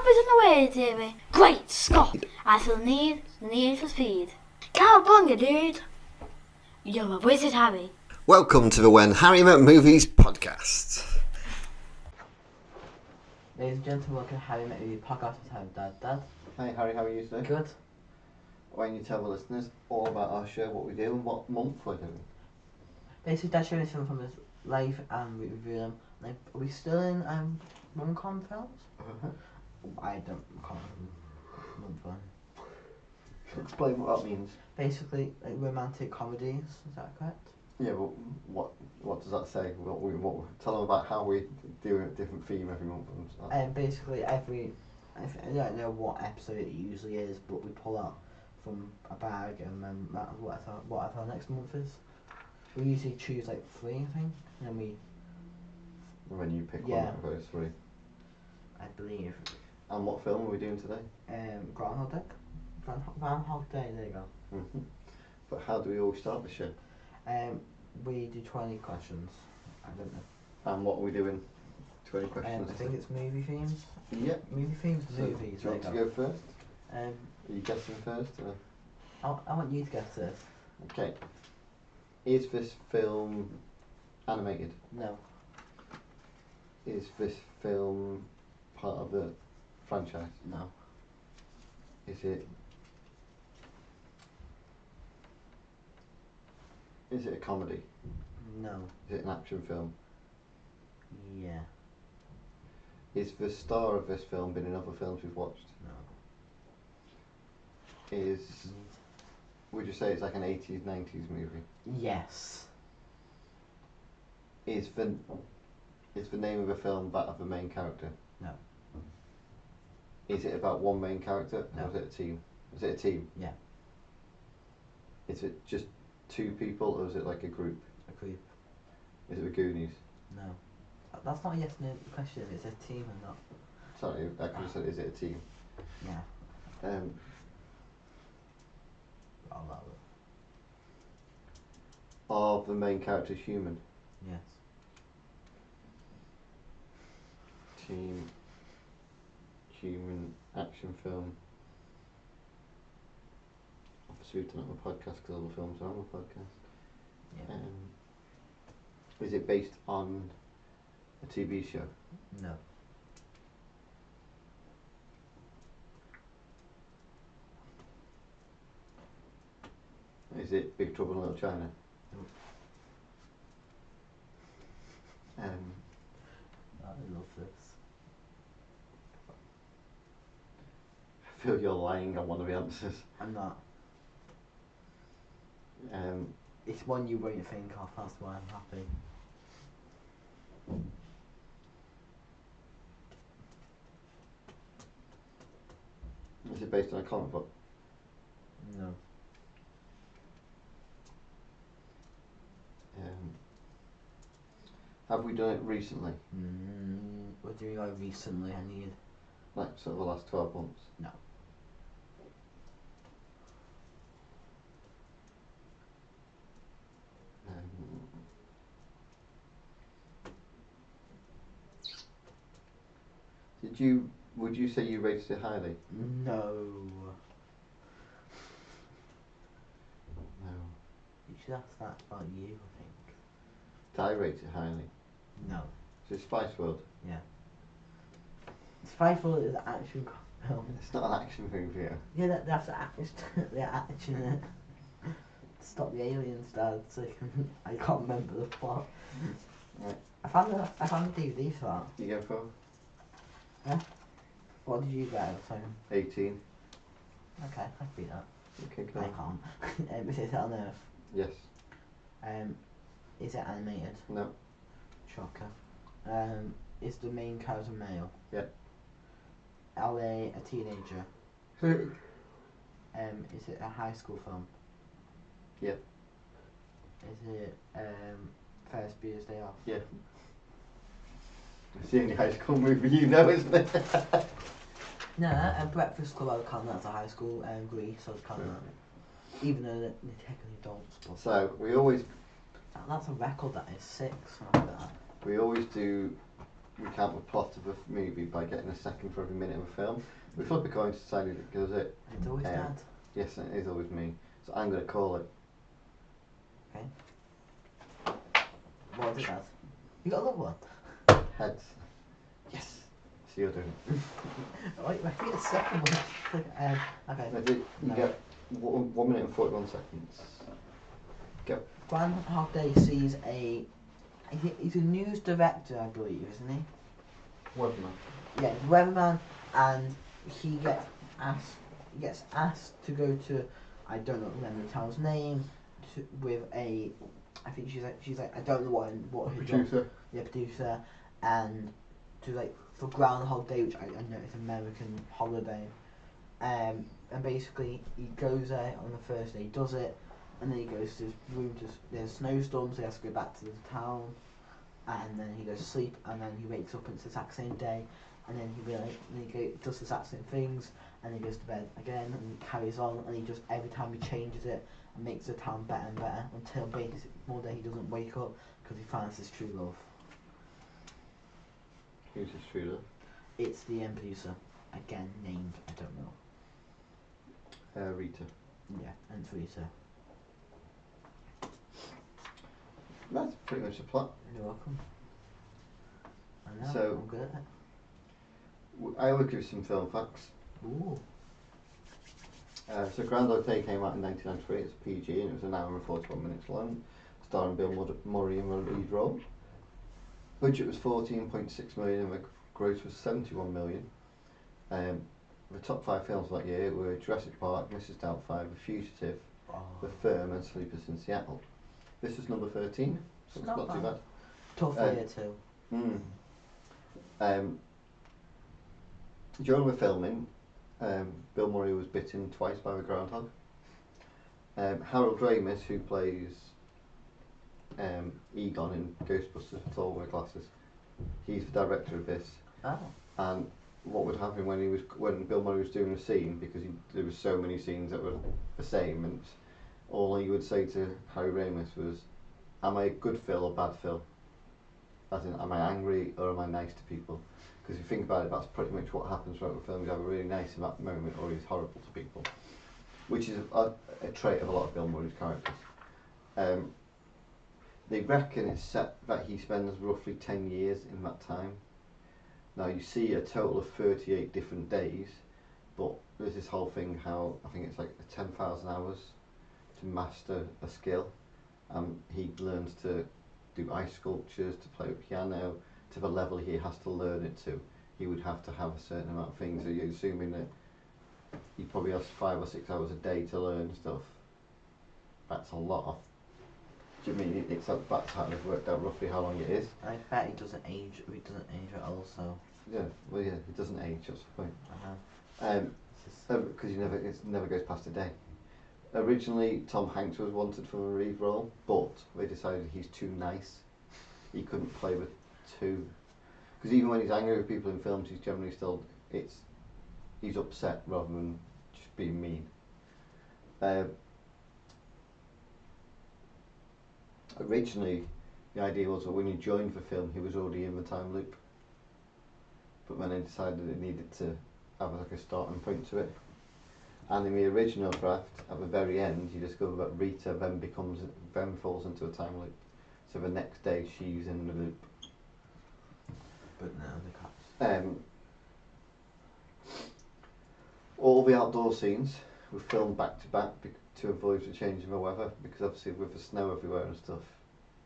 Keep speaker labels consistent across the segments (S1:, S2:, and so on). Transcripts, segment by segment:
S1: numbers in the way, Davey. Great Scott! I feel the need for speed. Cowabunga, dude! You're a wizard, Harry.
S2: Welcome to the When Harry Met Movies podcast.
S3: Ladies and gentlemen, welcome to Harry Met Movies podcast with Harry Dad.
S2: Hi Harry, how are you today?
S3: Good.
S2: Why don't you tell the listeners all about our show, what we do and what month we're doing?
S3: Basically, Dad's showing us film from his life and we review them. Like, are we still in rom-com films? I don't rom-com.
S2: Explain what that means.
S3: Basically, like romantic comedies. Is that correct?
S2: Yeah, but what does that say? Tell them about how we do a different theme every month.
S3: Basically, I don't know what episode it usually is, but we pull out from a bag and then that's whatever our next month is. We usually choose like 3, I think, and then
S2: when you pick one of those 3.
S3: I believe.
S2: And what film are we doing today?
S3: Groundhog Day. Groundhog Day, there you go.
S2: Mm-hmm. But how do we always start the show?
S3: We do 20 questions. I don't know.
S2: And what are we doing? 20 questions?
S3: I think it's movie themes.
S2: Yeah.
S3: Movie themes,
S2: So,
S3: movies.
S2: do you want to go first?
S3: Um,
S2: Are you guessing first? Or?
S3: I want you to guess this.
S2: Okay. Is this film animated?
S3: No.
S2: Is this film part of the franchise?
S3: No.
S2: Is it a comedy?
S3: No.
S2: Is it an action film?
S3: Yeah.
S2: Is the star of this film been in other films we've watched?
S3: No.
S2: Would you say it's like an 80s, 90s movie?
S3: Yes.
S2: Is the name of the film that of the main character?
S3: No.
S2: Is it about one main character?
S3: No.
S2: Or is it a team? Is it a team?
S3: Yeah.
S2: Is it just 2 people or is it like a group?
S3: A group.
S2: Is it the Goonies?
S3: No. That's not a yes no question if it's a team or not.
S2: Sorry, I could have said, is it a team?
S3: Yeah. I'll allow it.
S2: Are the main characters human?
S3: Yes.
S2: Team, human, action film. Obviously we've done it on the podcast because all the films are on the podcast.
S3: Yeah.
S2: Is it based on a TV show?
S3: No.
S2: Is it Big Trouble in Little China?
S3: I love this.
S2: I feel you're lying on one of the answers.
S3: I'm not. It's one you won't think of, that's why I'm happy.
S2: Is it based on a comic book?
S3: No.
S2: Have we done it recently?
S3: What do you mean by recently? I need.
S2: Like sort of the last 12 months?
S3: No.
S2: Would you say you rated it highly?
S3: No.
S2: No.
S3: You should ask that about you, I think.
S2: Did I rate it highly?
S3: No.
S2: Is it Spice World?
S3: Yeah. Spyfall is an action film.
S2: It's not an action movie, yeah.
S3: Yeah, that's the action in it. Stop the aliens, Dad. So I can't remember the plot.
S2: Right.
S3: I found the DVD for that.
S2: You go for?
S3: Yeah. What did you get at the time?
S2: 18.
S3: Okay, I can beat that.
S2: Okay, cool.
S3: I can't. Is it on Earth?
S2: Yes.
S3: Is it animated?
S2: No.
S3: Shocker. Is the main character male?
S2: Yeah.
S3: Are they a teenager? Is it a high school film?
S2: Yeah.
S3: Is it Ferris Bueller's Day Off?
S2: Yeah. It's the only high school movie you know, isn't it?
S3: No, Breakfast Club I would count that as a high school, Grease I would count that. Even though they technically don't. But
S2: So, we always...
S3: That's a record, that is 6. After that.
S2: We always do recount the plot of a movie by getting a second for every minute of a film. We flip a coin to decide who does it.
S3: It's always Dad.
S2: Yes, it is always me. So I'm going to call it.
S3: Okay. What is it, Dad? You got another one?
S2: Heads. Yes. So you're doing it.
S3: Wait, I think it's second one. Okay.
S2: You get 1 minute and 41 seconds. Go.
S3: Groundhog Day sees he's a news director, I believe, isn't he?
S2: Weatherman.
S3: Yeah, he's a weatherman, and he gets asked to go to, I don't remember the town's name, with I think she's like I don't know what her
S2: Producer.
S3: job, yeah, producer, and to for Groundhog Day, which I know is American holiday, and basically he goes there on the first day, he does it, and then he goes to his room. There's snowstorms, so he has to go back to the town, and then he goes to sleep, and then he wakes up and it's the exact same day, and then he does the exact same things, and he goes to bed again, and he carries on, and he just every time he changes it and makes the town better and better until basically one day he doesn't wake up because he finds his true love.
S2: Who's his true love?
S3: It's the producer, again named I don't know.
S2: Rita.
S3: Yeah, and Rita.
S2: That's pretty much the plot.
S3: You're welcome. I know,
S2: So-
S3: I'm good at it.
S2: I will give you some film facts.
S3: Ooh.
S2: So Groundhog Day came out in 1993. It's PG and it was an hour and 41 minutes long, starring Bill Murray in the lead role. Budget was 14.6 million and the gross was 71 million. The top 5 films that year were Jurassic Park, Mrs. Doubtfire, The Fugitive, The Firm and Sleepers in Seattle. This was number 13, so it's not too bad.
S3: Tough year too.
S2: During the filming, Bill Murray was bitten twice by the groundhog. Harold Ramis, who plays Egon in Ghostbusters with tall with glasses, he's the director of this.
S3: Oh.
S2: And what would happen when Bill Murray was doing a scene, because there were so many scenes that were the same, and all he would say to Harry Ramis was, "Am I a good Phil or bad Phil? As in, am I angry or am I nice to people?" Because if you think about it, that's pretty much what happens throughout the film. He's either really nice in that moment or he's horrible to people, which is a trait of a lot of Bill Murray's characters. They reckon it's set that he spends roughly 10 years in that time. Now you see a total of 38 different days, but there's this whole thing how I think it's like 10,000 hours to master a skill. He learns to do ice sculptures, to play the piano, to the level he has to learn it to. He would have to have a certain amount of things, so you're assuming that he probably has 5 or 6 hours a day to learn stuff. That's a lot of. Do you mean that's how they've worked out roughly how long it is?
S3: I bet he doesn't age at all, so.
S2: Yeah, well yeah, it doesn't age, that's the point.
S3: Uh-huh.
S2: Because it never goes past a day. Originally, Tom Hanks was wanted for the lead role, but they decided he's too nice. He couldn't play with two. Because even when he's angry with people in films, he's generally still, he's upset rather than just being mean. Originally, the idea was that when he joined the film, he was already in the time loop. But then they decided it needed to have like a starting point to it. And in the original draft, at the very end, you discover that Rita then falls into a time loop. So the next day, she's in the loop.
S3: But now the cops.
S2: All the outdoor scenes were filmed back to back to avoid the change in the weather, because obviously with the snow everywhere and stuff,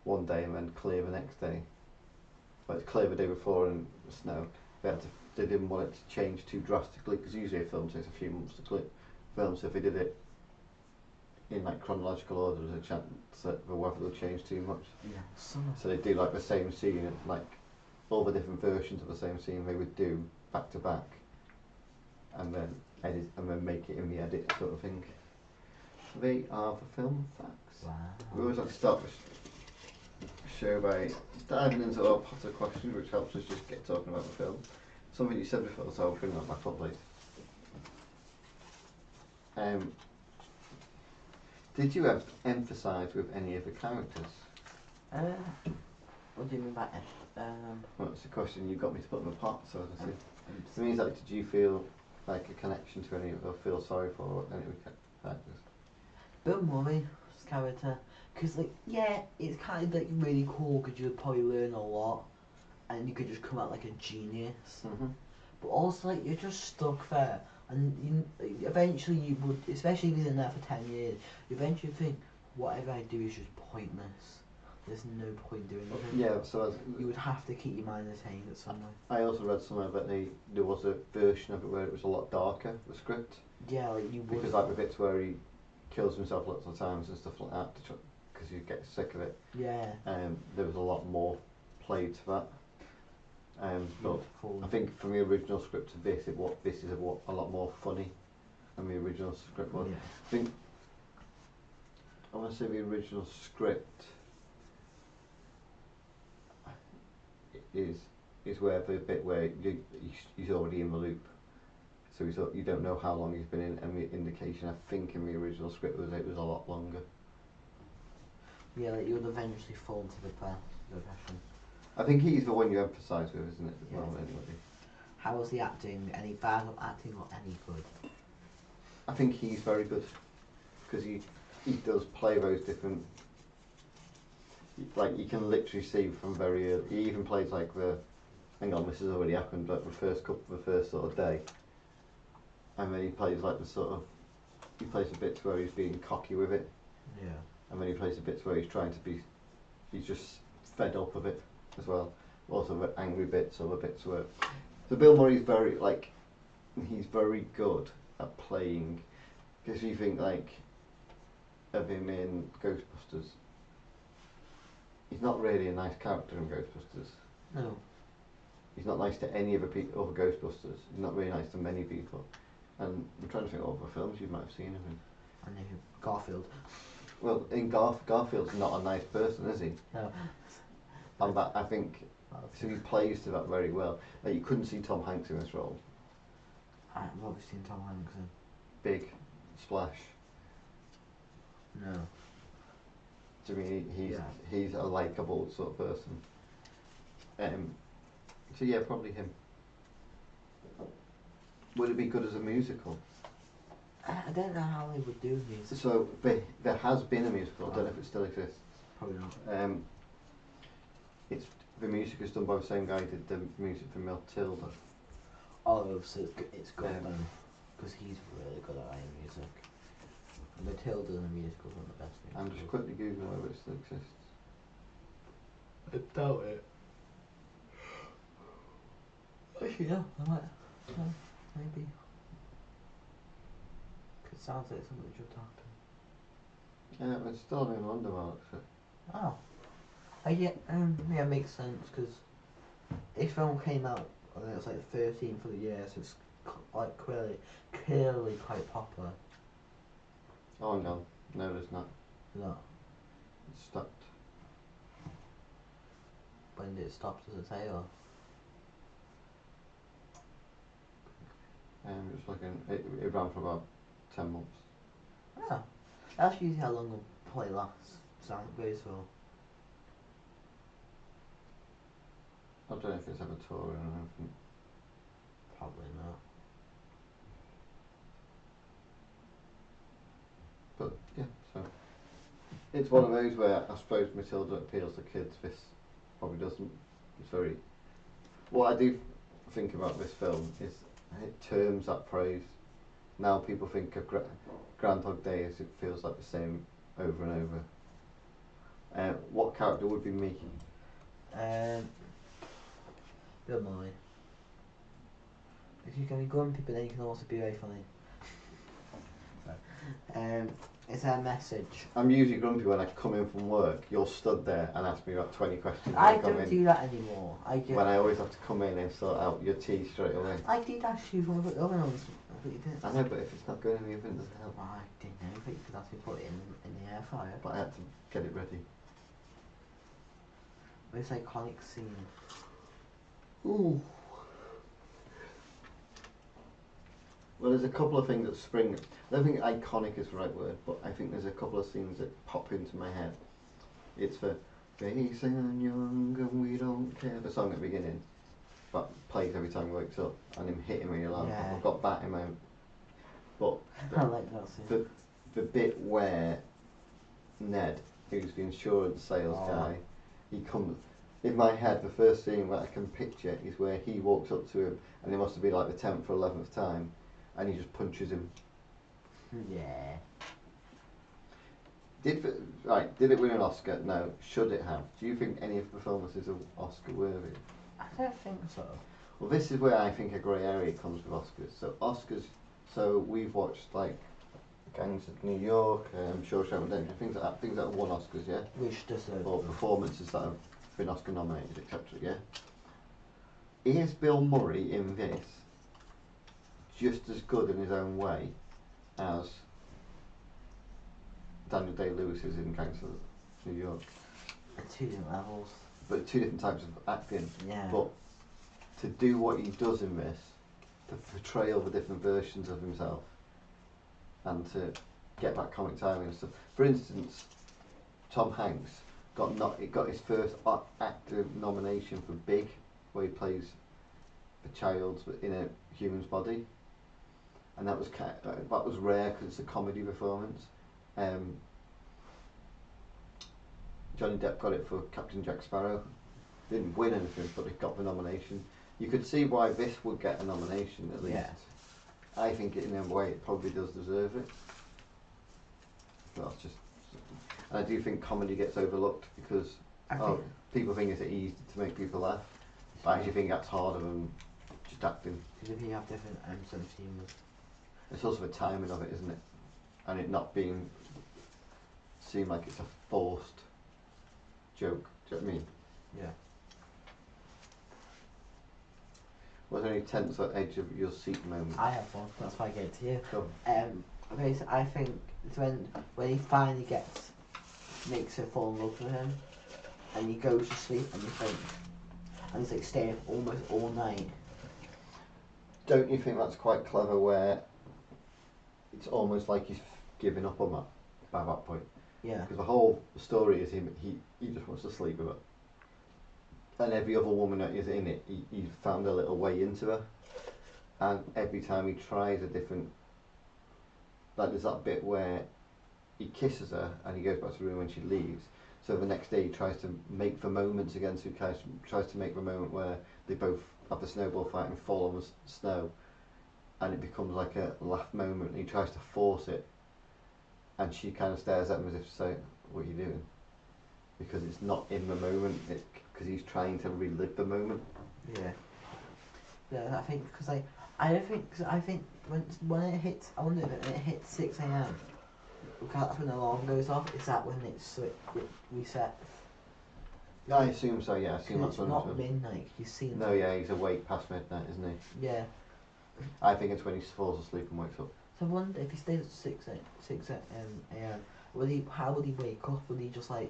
S2: one day and then clear the next day. But it's clear the day before and the snow. They didn't want it to change too drastically, because usually a film takes a few months to film, so if they did it in like chronological order, there's a chance that the weather will change too much.
S3: Yeah, summer.
S2: So they do like the same scene, like all the different versions of the same scene they would do back to back, and then edit and then make it in the edit sort of thing. They are the film facts.
S3: Wow.
S2: We always like to start the show by diving into our Potter questions, which helps us just get talking about the film. Something you said before, so I'll bring that back up later. Did you emphasise with any of the characters?
S3: What do you mean by
S2: Well, that's the question you got me to put in the pot, so to say. So means like, did you feel like a connection to any, or feel sorry for any of the characters?
S3: Bill Murray's character, because like, yeah, it's kind of like really cool because you'd probably learn a lot, and you could just come out like a genius. But also like you're just stuck there, and eventually you would, especially if he's in there for 10 years, you eventually think whatever I do is just pointless. There's no point doing anything.
S2: Yeah, so
S3: you would have to keep your mind entertained at some way.
S2: I also read somewhere that there was a version of it where it was a lot darker, the script.
S3: Yeah, like you would.
S2: Because like the bits where he kills himself lots of times and stuff like that, because you get sick of it.
S3: Yeah.
S2: There was a lot more played to that. But
S3: Cool.
S2: I think from the original script to this, this is a lot more funny than the original script was.
S3: Yeah.
S2: I think I want to say the original script is where the bit where he's already in the loop, so you don't know how long he's been in, and the indication I think in the original script was it was a lot longer.
S3: Yeah, like you would eventually fall into the depression.
S2: I think he's the one you emphasise with, isn't it?
S3: Yeah.
S2: Well, anyway.
S3: How was the acting? Any bad acting or any good?
S2: I think he's very good because he does play those different. Like you can literally see from very early. He even plays like the. Hang on, this has already happened. Like the first sort of day, and then he plays like the sort of. He plays the bits where he's being cocky with it.
S3: Yeah.
S2: And then he plays the bits where he's trying to be. He's just fed up of it as well. Also the angry bits or the bits where. So Bill Murray's very like. He's very good at playing. Because you think like. Of him in Ghostbusters. He's not really a nice character in Ghostbusters.
S3: No.
S2: He's not nice to any other Ghostbusters. He's not really nice to many people. And I'm trying to think of other films you might have seen of him.
S3: I know Garfield.
S2: Well, in Garfield's not a nice person, is he?
S3: No.
S2: And that I think so he plays to that very well. Like, you couldn't see Tom Hanks in this role.
S3: I've obviously seen Tom Hanks in.
S2: Big splash.
S3: No.
S2: To me, he's a likeable sort of person. So yeah, probably him. Would it be good as a musical?
S3: I don't know how they would do music.
S2: So there has been a musical. I don't know if it still exists.
S3: Probably not.
S2: It's the music is done by the same guy who did the music for Matilda.
S3: Oh, so it's good then, because he's really good at writing music. Matilda and the musical's one of the best things.
S2: I'm just quickly googling whether it still exists.
S3: I doubt it. Actually, yeah, I might. Yeah, maybe. It sounds like something should happen.
S2: It's still in London, actually.
S3: Oh. Yeah, makes sense, because this film came out, I think it was like 13 for the year, so it's like clearly quite popular.
S2: Oh no, it's not.
S3: No.
S2: It's stopped.
S3: When did it stop, does it say, or?
S2: It's looking. It ran for about 10 months.
S3: Oh. That's usually how long a play lasts. Sound goes for.
S2: I don't know if it's ever touring or anything.
S3: Probably not.
S2: But yeah, so it's one of those where I suppose Matilda appeals to kids. This probably doesn't. It's very. What I do think about this film is it terms that phrase. Now people think of Groundhog Day as it feels like the same over and over. What character would be me?
S3: Bill Murray. If you can be grumpy, but then you can also be very funny. Is there a message?
S2: I'm usually grumpy when I come in from work. You're stood there and ask me about 20 questions.
S3: I don't do that anymore.
S2: When I always have to come in and sort out your tea straight away.
S3: I did ask you for the oven on. But you didn't.
S2: I know, but if it's not going in the oven, it doesn't help.
S3: I didn't know, but you could actually put it in the air fryer.
S2: But I had to get it ready.
S3: This iconic scene.
S2: Ooh. Well, there's a couple of things that spring. I don't think iconic is the right word, but I think there's a couple of scenes that pop into my head. It's the Facing and young and we don't care. The song at the beginning, but plays every time he wakes up, and him hitting me alarm.
S3: Yeah.
S2: I've got that in my. But
S3: I like that scene.
S2: the bit where Ned, who's the insurance sales
S3: Oh.
S2: guy, he comes. In my head, the first scene that I can picture is where he walks up to him, and it must have been like the 10th or 11th time, and he just punches him.
S3: Yeah.
S2: Did it win an Oscar? No. Should it have? Do you think any of the performances are Oscar worthy?
S3: I don't think so.
S2: Well, this is where I think a grey area comes with Oscars. So Oscars, we've watched like Gangs of New York, Shawshank Redemption, things that have won Oscars, yeah?
S3: Which deserves
S2: Or
S3: them.
S2: performances that have been Oscar nominated, etc., yeah? Is Bill Murray in this just as good in his own way as Daniel Day-Lewis is in Gangs of New York?
S3: At two different levels.
S2: But two different types of acting.
S3: Yeah.
S2: But to do what he does in this, to portray all the different versions of himself, and to get that comic timing and stuff. For instance, Tom Hanks got his first actor nomination for Big, where he plays a child in a human's body, and that was rare because it's a comedy performance. Johnny Depp got it for Captain Jack Sparrow. Didn't win anything, but he got the nomination. You could see why this would get a nomination at least.
S3: Yeah.
S2: I think in a way it probably does deserve it. But that's just. And I do think comedy gets overlooked because people think it's easy to make people laugh. But I actually think that's harder than just acting.
S3: Because if you have different sense of humour.
S2: It's also the timing of it, isn't it? And it not seem like it's a forced joke. Do you know what I mean?
S3: Yeah.
S2: Was there any tense or edge of your seat moment?
S3: I have one, that's why I gave it to you.
S2: Go.
S3: Basically, I think it's when he finally makes her fall in love with him, and he goes to sleep, and you think, and he's like staying up almost all night.
S2: Don't you think that's quite clever where it's almost like he's giving up on that by that point?
S3: Yeah.
S2: Because the whole story is he just wants to sleep with her. And every other woman that is in it, he's found a little way into her. And every time he tries a different... Like there's that bit where he kisses her and he goes back to the room when she leaves. So the next day he tries to make the moments again, so he tries to make the moment where they both have the snowball fight and fall on the snow. And it becomes like a laugh moment and he tries to force it. And she kind of stares at him as if to say, what are you doing? Because it's not in the moment, because he's trying to relive the moment.
S3: Yeah. Yeah, I think, because I think when it hits, I wonder if it hits 6 a.m, because that's when the alarm goes off, is that when it resets?
S2: Yeah, I assume so, yeah. I assume that's
S3: It's
S2: when
S3: not
S2: it's
S3: midnight, you see.
S2: No, yeah, he's awake past midnight, isn't he?
S3: Yeah.
S2: I think it's when he falls asleep and wakes up.
S3: So I wonder if he stays at 6 a.m, how would he wake up? Would he just like,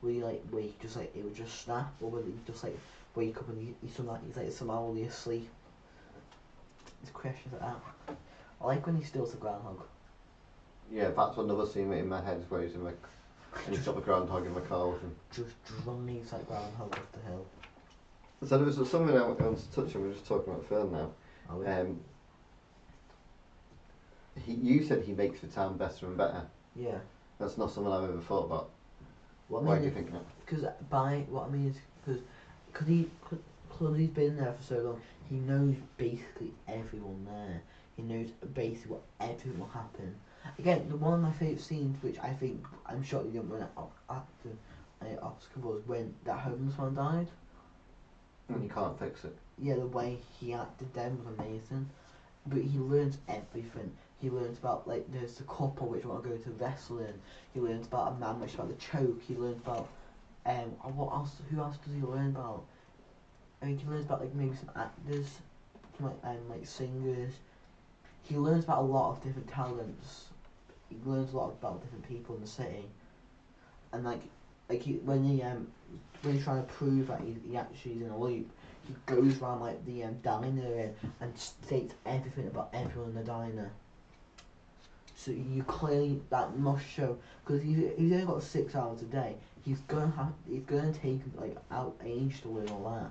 S3: it would just snap, or would he just like wake up and he's like somehow only asleep? There's questions like that. I like when he steals the groundhog.
S2: Yeah, that's another scene in my head where he's and he's got the groundhog in the car with him.
S3: Just drives that groundhog off the hill.
S2: So there was something I wanted to touch on. We're just talking about film now.
S3: Oh, yeah.
S2: You said he makes the town better and better.
S3: Yeah.
S2: That's not something I've ever thought about.
S3: What
S2: Why do you think that?
S3: Because what I mean is because he's been there for so long, he knows basically everyone there. He knows basically what everything will happen. Again, one of my favourite scenes, which I think I'm sure he didn't win an Oscar, was when that homeless man died.
S2: And you can't fix it.
S3: Yeah, the way he acted then was amazing. But he learns everything. He learns about, like, there's the couple which want to go to wrestling. He learns about a man which is about the choke. He learns about what else? Who else does he learn about? I mean, he learns about like maybe some actors, like singers. He learns about a lot of different talents. He learns a lot about different people in the city. And when he's trying to prove that he actually is in a loop, he goes around like the diner and states everything about everyone in the diner. So you clearly, that must show, because he's only got 6 hours a day, he's gonna take like out age to learn all that,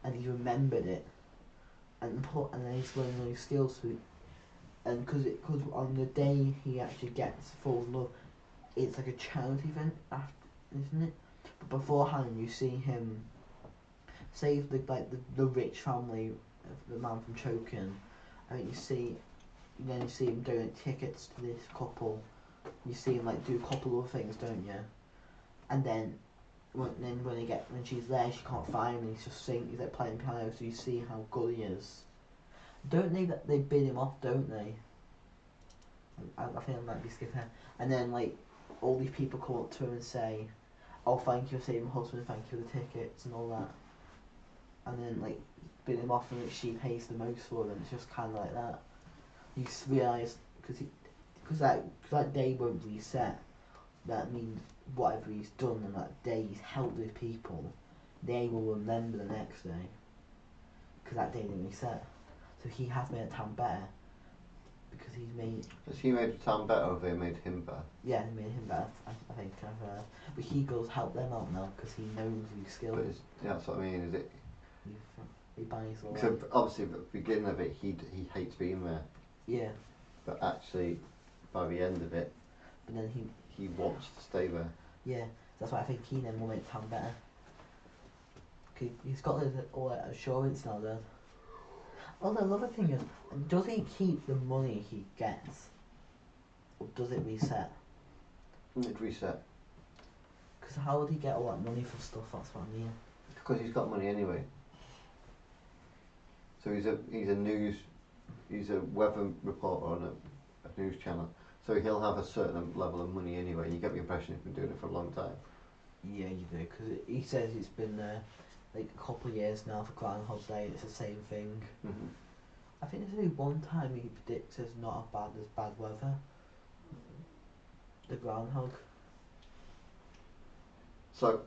S3: and he remembered it, and then he's learning new skills to, and because on the day he actually falls in love, it's like a charity event after, isn't it? But beforehand, you see him save the rich family, the man from choking. I think you see him donate tickets to this couple. You see him like do a couple of things, don't you? And then when she's there, she can't find him. And he's just he's like playing piano. So you see how good he is. Don't they bid him off? Don't they? I think I might be skipping. And then like all these people come up to him and say, "Oh, thank you for saving my husband. Thank you for the tickets and all that." And then like bid him off, and like, she pays the most for him. It's just kind of like that. You realise because that day won't reset. That means whatever he's done on that day, he's helped those people. They will remember the next day because that day didn't reset. So he has made a town better because he's made.
S2: Has he made the town better, or have they made him better?
S3: Yeah, he made him better. I think. But he goes help them out now because he knows these skills.
S2: But that's what I mean. Is it?
S3: He buys all.
S2: So obviously, at the beginning of it, he hates being there.
S3: Yeah.
S2: But actually, by the end of it,
S3: but then
S2: he wants to stay there.
S3: Yeah, that's why I think he then will make town better. He's got all that assurance now, then. Oh, the other thing is, does he keep the money he gets, or does it reset?
S2: It reset.
S3: Because how would he get all that money for stuff? That's what I mean.
S2: Because he's got money anyway. So he's a weather reporter on a news channel. So he'll have a certain level of money anyway. You get the impression he's been doing it for a long time.
S3: Yeah, you do, because he says it's been like a couple of years now for Groundhog Day, and it's the same thing.
S2: Mm-hmm.
S3: I think there's only one time he predicts it's not as bad weather. The Groundhog.
S2: So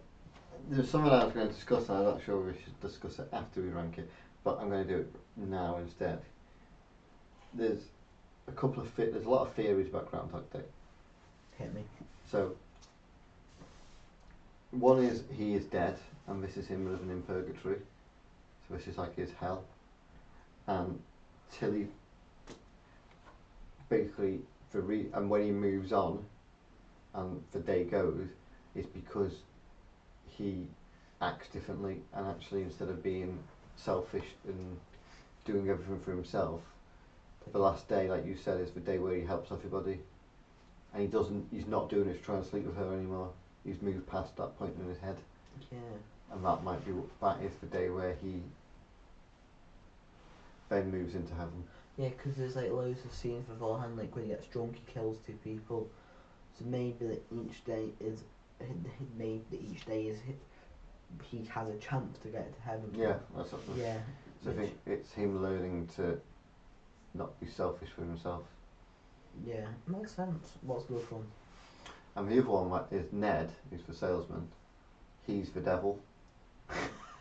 S2: there's something I was going to discuss, and I'm not sure we should discuss it after we rank it, but I'm going to do it now instead. There's a lot of theories about Groundhog Day.
S3: Hit me.
S2: So one is he is dead, and this is him living in purgatory. So this is like his hell. And Tilly basically and when he moves on, and the day goes, is because he acts differently, and actually instead of being selfish and doing everything for himself, the last day, like you said, is the day where he helps everybody, and he's not doing it to try and sleep with her anymore. He's moved past that point in his head.
S3: Yeah.
S2: And that is the day where he then moves into heaven.
S3: Yeah, because there's like loads of scenes beforehand, like when he gets drunk, he kills 2 people. So maybe that each day is he has a chance to get to heaven.
S2: Yeah, that's what.
S3: Yeah.
S2: So I think it's him learning to not be selfish with himself.
S3: Yeah, makes sense. What's the other one?
S2: And the other one is Ned, who's the salesman. He's the devil,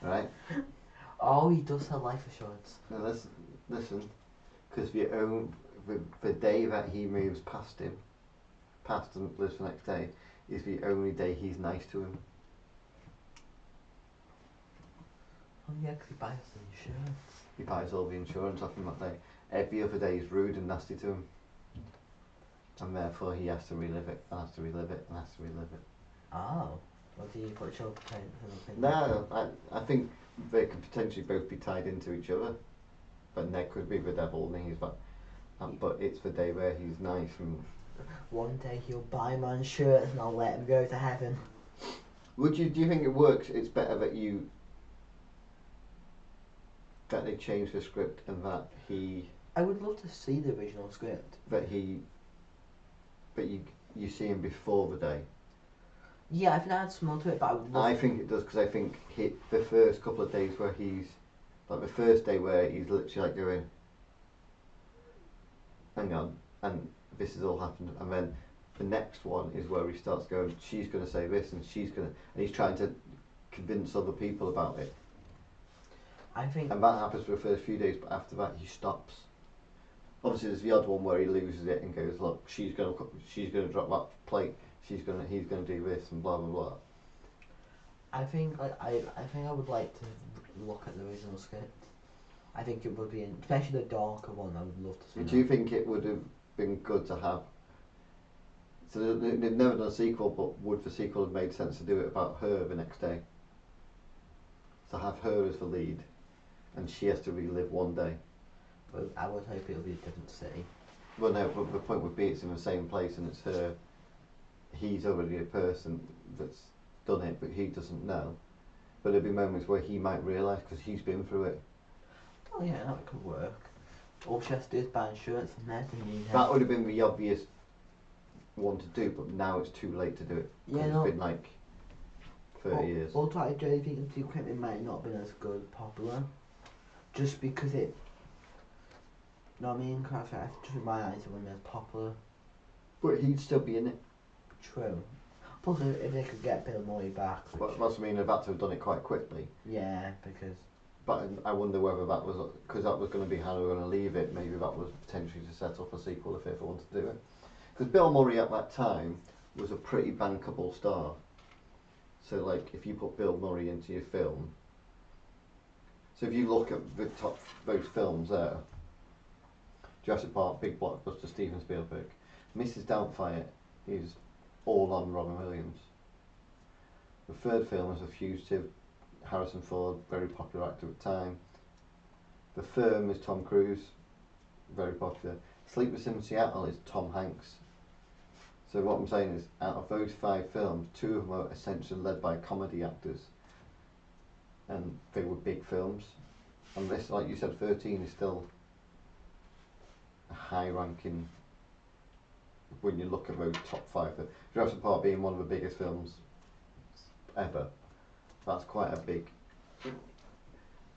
S2: right?
S3: Oh, he does sell life assurance.
S2: Now listen, because the day that he moves past and lives the next day is the only day he's nice to him.
S3: Oh yeah, because he buys the insurance.
S2: He buys all the insurance off him that day. Every other day is rude and nasty to him. And therefore he has to relive it, and has to relive it, and has to relive it.
S3: Oh. Or do you put your paint?
S2: No, I think they could potentially both be tied into each other. But Ned could be the devil, and he's but it's the day where he's nice and.
S3: One day he'll buy my insurance and I'll let him go to heaven.
S2: Do you think it works? It's better that they change the script and that he.
S3: I would love to see the original script.
S2: But you see him before the day.
S3: Yeah, I think I had some more to it, but I would love.
S2: I think it does, because I think the first couple of days where he's like the first day where he's literally like going, hang on, and this has all happened, and then the next one is where he starts going, she's going to say this, and he's trying to convince other people about it.
S3: I think.
S2: And that happens for the first few days, but after that he stops. Obviously, there's the odd one where he loses it and goes, look, she's going to drop that plate. He's going to do this and blah blah blah.
S3: I think I think I would like to look at the original script. I think it would be, especially the darker one. I would love to see.
S2: Do you think it would have been good to have? So they've never done a sequel, but would the sequel have made sense to do it about her the next day? To have her as the lead, and she has to relive one day.
S3: But I would hope it would be a different city.
S2: Well, no, but the point would be it's in the same place and it's her. He's already a person that's done it, but he doesn't know. But there'd be moments where he might realise because he's been through it.
S3: Oh yeah, that could work. All she has to do is buy insurance and everything.
S2: That would have been the obvious one to do, but now it's too late to do it.
S3: Yeah,
S2: It's been like 30 years.
S3: Also, I don't think the sequel it might not have been as good, popular, just because it. You know what I mean? Cause just in my eyes, it wouldn't be as popular.
S2: But he'd still be in it.
S3: True. Plus, if they could get Bill Murray back.
S2: But that's what I mean, they've had to have done it quite quickly.
S3: Yeah, because.
S2: But I wonder whether that was, because that was going to be how they were going to leave it, maybe that was potentially to set up a sequel if they ever wanted to do it. Because Bill Murray at that time was a pretty bankable star. So like, if you put Bill Murray into your film, so if you look at the top, those films there, Jurassic Park, big blockbuster, Steven Spielberg, Mrs. Doubtfire is all on Robin Williams. The third film is A Fugitive, Harrison Ford, very popular actor at the time. The Firm is Tom Cruise, very popular. Sleepless in Seattle is Tom Hanks. So what I'm saying is, out of those 5 films, 2 of them are essentially led by comedy actors, and they were big films. And this, like you said, 13 is still a high-ranking. When you look at those top 5, Jurassic Park being one of the biggest films ever, that's quite a big.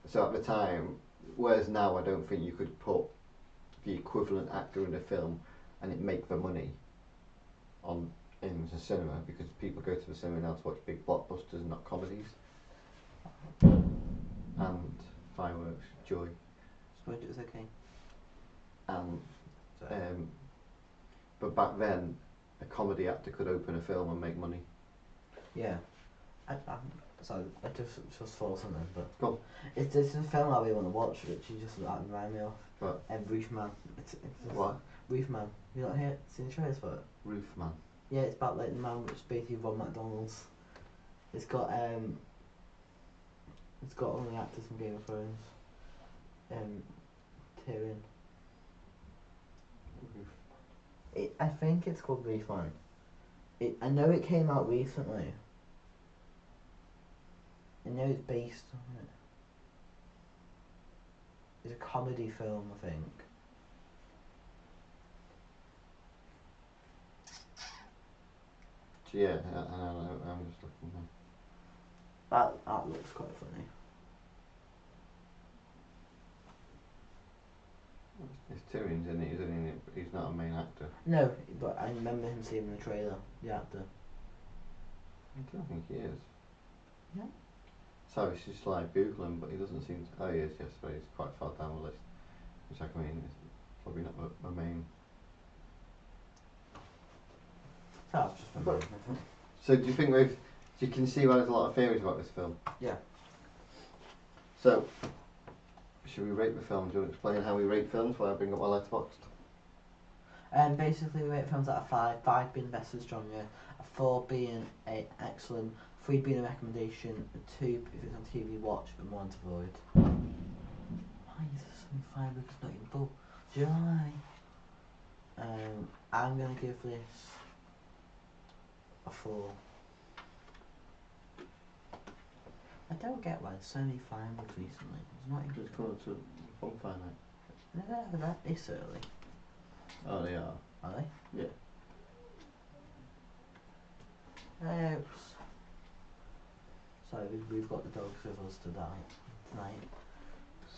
S2: So at the time, whereas now I don't think you could put the equivalent actor in a film and it make the money in the cinema, because people go to the cinema now to watch big blockbusters, not comedies. And fireworks, joy.
S3: Spoiled it was okay.
S2: And
S3: Sorry.
S2: but back then, a comedy actor could open a film and make money.
S3: Yeah. Sorry, I just thought something, but
S2: Go on.
S3: it's a film I really want to watch, which you just remind me of.
S2: What?
S3: Roof Man. It's
S2: What?
S3: Roof Man. You not hear? Seen the trailers for it?
S2: Roof Man.
S3: Yeah, it's about like the man which basically run McDonald's. It's got all the actors from Game of Thrones. Tyrion. I think it's called Roof Man. I know it came out recently. I know it's based on it. It's a comedy film, I think.
S2: Yeah, I'm just looking now.
S3: That looks quite funny.
S2: It's Tyrion's in it, isn't he? He's not a main actor.
S3: No, but I remember him seeing the trailer, the actor.
S2: I don't think he is.
S3: No?
S2: So it's just like Googling, but he doesn't seem to. Oh, he is, yes, but he's quite far down the list. Which I mean is probably not my main.
S3: That's just
S2: But- So do you think you can see why there's a lot of theories about this film?
S3: Yeah.
S2: So, should we rate the film? Do you want to explain how we rate films while I bring up my letterboxd?
S3: Basically we rate films out of 5, 5 being best and stronger, a 4 being excellent, 3 being a recommendation, a 2 if it's on TV watch, and 1 to avoid. Why is there so many fireworks not in full? July. I'm gonna give this a 4. I don't get why there's so many fireworks recently. It's not even.
S2: Just going to bonfire night.
S3: They're that this early,
S2: Oh, they are.
S3: are they?
S2: Yeah.
S3: Oops. Sorry, we've got the dogs with us tonight.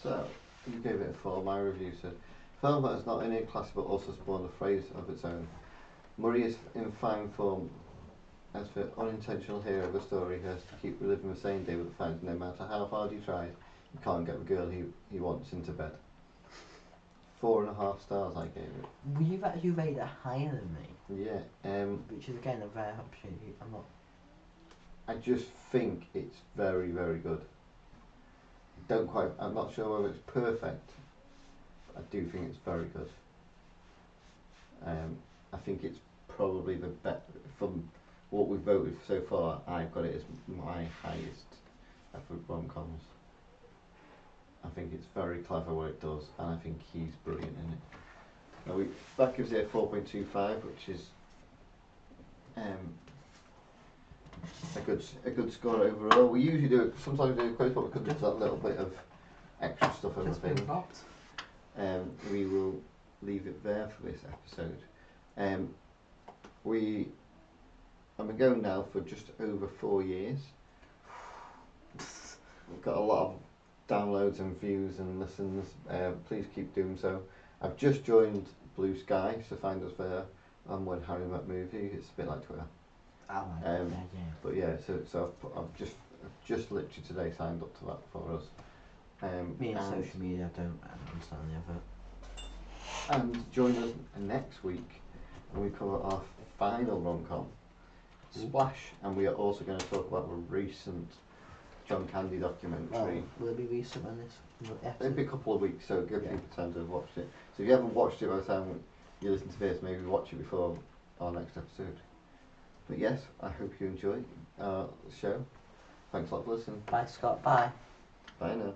S2: So, you gave it a 4. My review said, film that is not in a class but also spawned a phrase of its own. Murray is in fine form. As for unintentional hero of the story, he has to keep reliving the same day with the finds no matter how hard he tries, he can't get the girl he wants into bed. 4.5 stars I gave it.
S3: Well, you've actually rated it higher than me,
S2: Yeah,
S3: which is again a rare opportunity. I'm not.
S2: I just think it's very, very good. I'm not sure whether it's perfect, but I do think it's very good. I think it's probably the best, from what we've voted so far, I've got it as my highest for rom-coms. I think it's very clever what it does, and I think he's brilliant in it. Now that gives it a 4.25, which is a good score overall. We usually do it, sometimes we do it close, but because there's that little bit of extra stuff in the
S3: Just been
S2: thing,
S3: popped.
S2: we will leave it there for this episode. I've been going now for just over 4 years. We've got a lot of downloads and views and listens. Please keep doing so. I've just joined Blue Sky, so find us there. And When Harry Met Movie, it's a bit like Twitter.
S3: Oh my god, yeah.
S2: But yeah, so I've just literally today signed up to that for us.
S3: Me and
S2: and-
S3: social media, I don't understand the other.
S2: And join us next week when we cover our final rom-com, Splash, and we are also going to talk about the recent John Candy documentary.
S3: Will it be recent on this
S2: It'll
S3: episode?
S2: be a couple of weeks, so give
S3: Yeah.
S2: people time to watch it. So if you haven't watched it by the time you listen to this, maybe watch it before our next episode. But yes, I hope you enjoy our show. Thanks a lot for listening.
S3: Bye, Scott. Bye.
S2: Bye now.